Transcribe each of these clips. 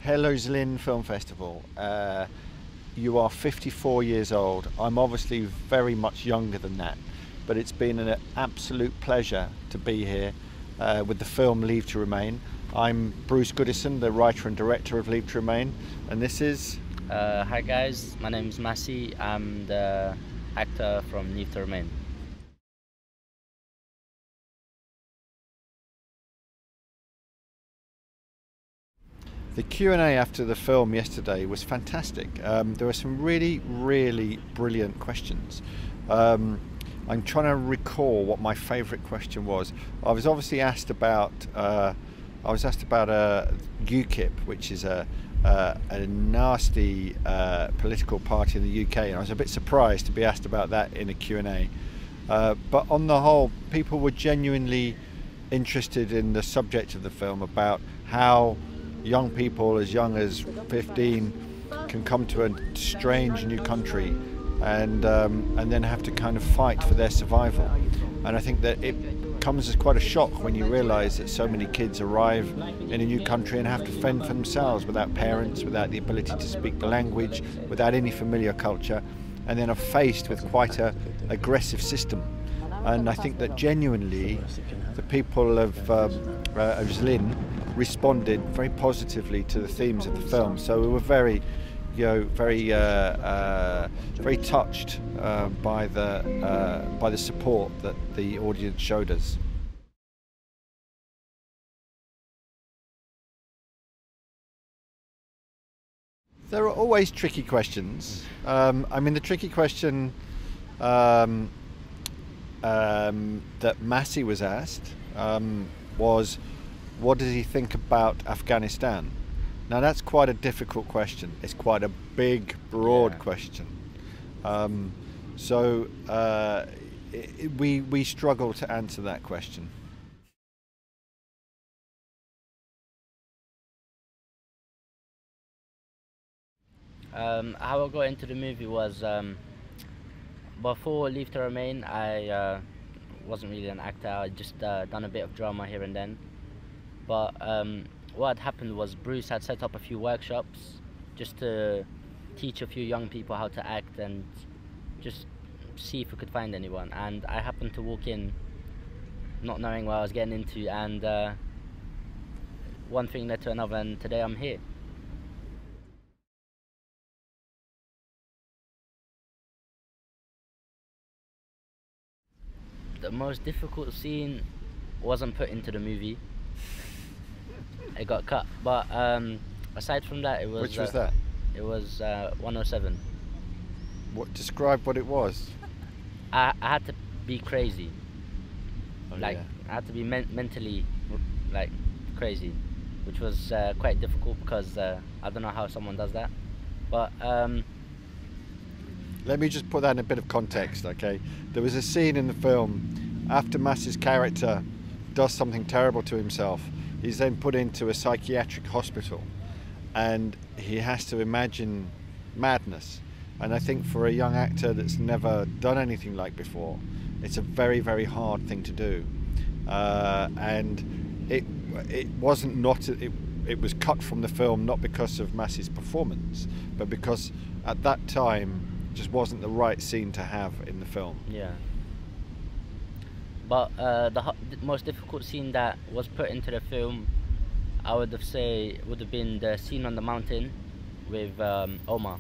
Hello Zlín Film Festival. You are 54 years old. I'm obviously very much younger than that, but it's been an absolute pleasure to be here with the film Leave to Remain. I'm Bruce Goodisonem, the writer and director of Leave to Remain, and this is... Hi guys, my name is Masieh. I'm the actor from Leave to Remain. The Q&A after the film yesterday was fantastic. There were some really brilliant questions. I'm trying to recall what my favourite question was. I was obviously asked about UKIP, which is a nasty political party in the UK, and I was a bit surprised to be asked about that in a Q&A. But on the whole, people were genuinely interested in the subject of the film, about how young people as young as 15 can come to a strange new country and then have to kind of fight for their survival. And I think that it comes as quite a shock when you realise that so many kids arrive in a new country and have to fend for themselves without parents, without the ability to speak the language, without any familiar culture, and then are faced with quite an aggressive system. And I think that genuinely the people of Zlín responded very positively to the themes of the film. So we were very touched by the support that the audience showed us. There are always tricky questions. I mean, the tricky question that Masieh was asked was, what does he think about Afghanistan? Now that's quite a difficult question. It's quite a big, broad question. We struggle to answer that question. How I got into the movie was, before Leave to Remain, I wasn't really an actor. I just done a bit of drama here and then. But what had happened was Bruce had set up a few workshops just to teach a few young people how to act and just see if we could find anyone. And I happened to walk in not knowing what I was getting into, and one thing led to another, and today I'm here. The most difficult scene wasn't put into the movie. It got cut, but aside from that, it was... Which was that? It was 107. Describe what it was. I had to be crazy. Oh, like, yeah. I had to be mentally like crazy, which was quite difficult because I don't know how someone does that. But let me just put that in a bit of context, okay? There was a scene in the film after Masieh's character does something terrible to himself. He's then put into a psychiatric hospital and he has to imagine madness. And I think for a young actor that's never done anything like before, it's a very hard thing to do. And it was cut from the film not because of Masieh's performance, but because at that time it just wasn't the right scene to have in the film. yeah. But the most difficult scene that was put into the film, I would have been the scene on the mountain with Omar.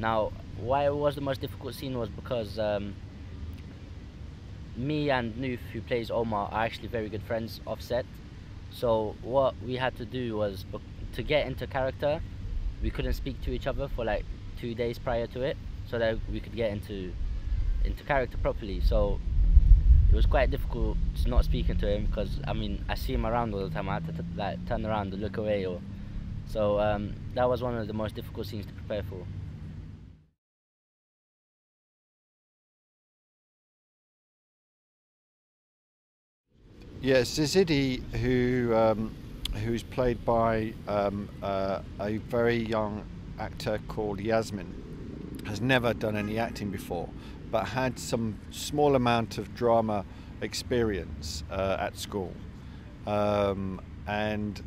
Now, why it was the most difficult scene was because me and Noof, who plays Omar, are actually very good friends off set. So what we had to do was, to get into character, we couldn't speak to each other for like 2 days prior to it, so that we could get into character properly. So it was quite difficult not speaking to him, because I mean, I see him around all the time. I had to like turn around and look away, so that was one of the most difficult scenes to prepare for. Yes, Zizidi, who's played by a very young actor called Yasmin, has never done any acting before, but had some small amount of drama experience at school, and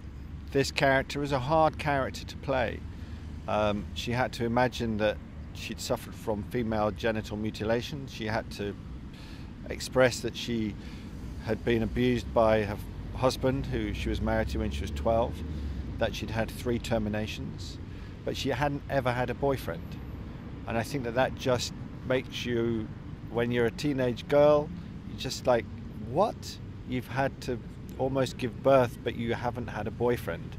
this character was a hard character to play. She had to imagine that she'd suffered from female genital mutilation. She had to express that she had been abused by her husband, who she was married to when she was 12, that she'd had 3 terminations, but she hadn't ever had a boyfriend. And I think that that just makes you, when you're a teenage girl, you're just like, what? You've had to almost give birth, but you haven't had a boyfriend.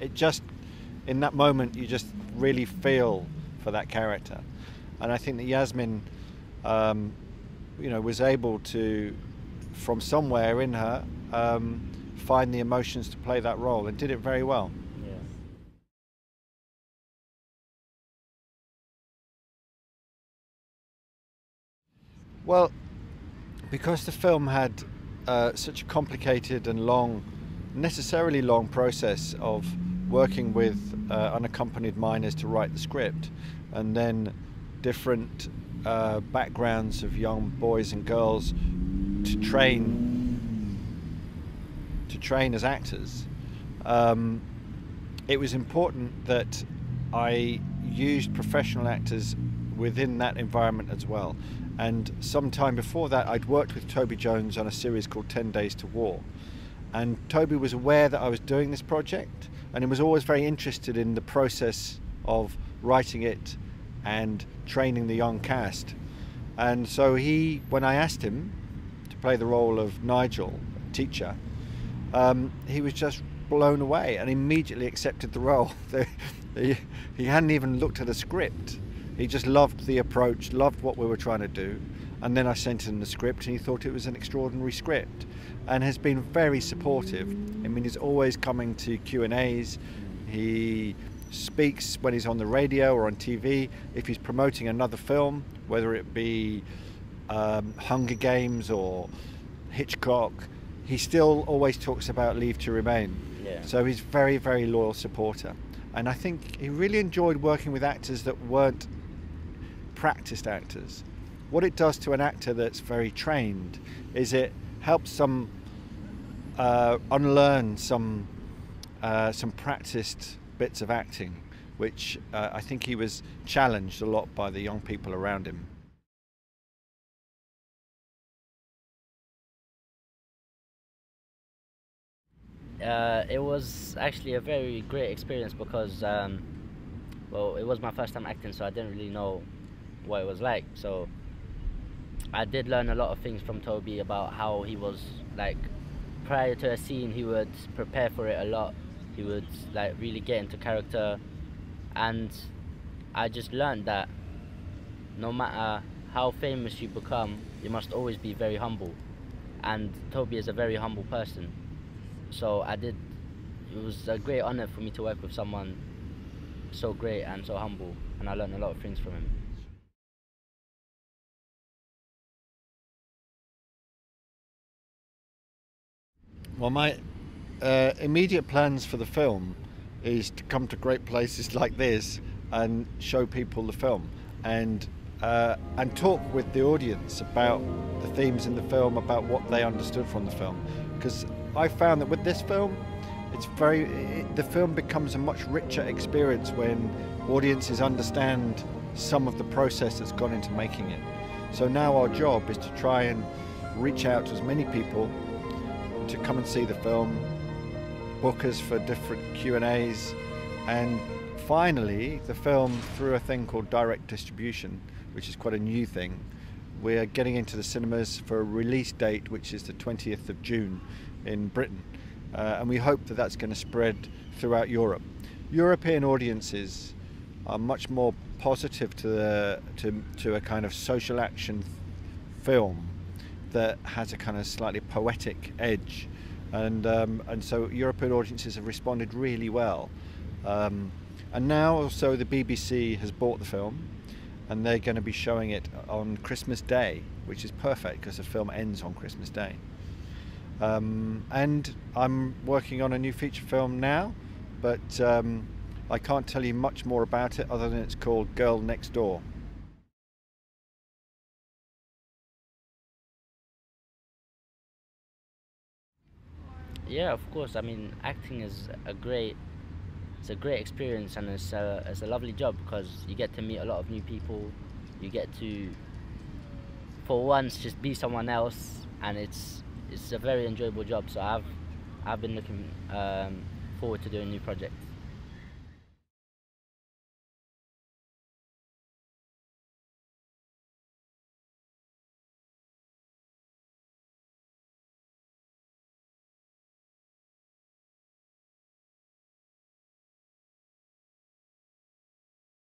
It just, in that moment, you just really feel for that character. And I think that Yasmin, was able to, from somewhere in her, find the emotions to play that role, and did it very well. Yeah. Well, because the film had such a complicated and long, necessarily long process of working with unaccompanied minors to write the script, and then different backgrounds of young boys and girls to train as actors, it was important that I used professional actors within that environment as well. And sometime before that, I'd worked with Toby Jones on a series called 10 Days to War, and Toby was aware that I was doing this project, and he was always very interested in the process of writing it and training the young cast. And so when I asked him to play the role of Nigel, teacher, he was just blown away and immediately accepted the role. He hadn't even looked at a script. He just loved the approach, loved what we were trying to do. And then I sent him the script, and he thought it was an extraordinary script, and has been very supportive. I mean, he's always coming to Q&As. He speaks when he's on the radio or on TV. If he's promoting another film, whether it be Hunger Games or Hitchcock, he still always talks about Leave to Remain. Yeah. So he's very, very loyal supporter. And I think he really enjoyed working with actors that weren't practiced actors. What it does to an actor that's very trained is it helps them unlearn some practiced bits of acting, which I think he was challenged a lot by the young people around him. It was actually a very great experience because, well, it was my first time acting, so I didn't really know what it was like. So I did learn a lot of things from Toby about how he was, like, prior to a scene, he would prepare for it a lot. He would, like, really get into character, and I just learned that no matter how famous you become, you must always be very humble. And Toby is a very humble person. So it was a great honor for me to work with someone so great and so humble, and I learned a lot of things from him. Well, my immediate plans for the film is to come to great places like this and show people the film, and talk with the audience about the themes in the film, about what they understood from the film. Because I found that with this film, the film becomes a much richer experience when audiences understand some of the process that's gone into making it. So now our job is to try and reach out to as many people to come and see the film, book us for different Q&As, and finally the film, through a thing called direct distribution, which is quite a new thing, we're getting into the cinemas for a release date which is the 20th of June in Britain, and we hope that that's going to spread throughout Europe. European audiences are much more positive to a kind of social action film that has a kind of slightly poetic edge, and so European audiences have responded really well. And now also the BBC has bought the film, and they're going to be showing it on Christmas Day, which is perfect because the film ends on Christmas Day. And I'm working on a new feature film now, but I can't tell you much more about it other than it's called Girl Next Door. Yeah, of course. I mean, acting is it's a great experience, and it's a lovely job because you get to meet a lot of new people. You get to, for once, just be someone else, and it's a very enjoyable job. So I've been looking forward to doing new projects.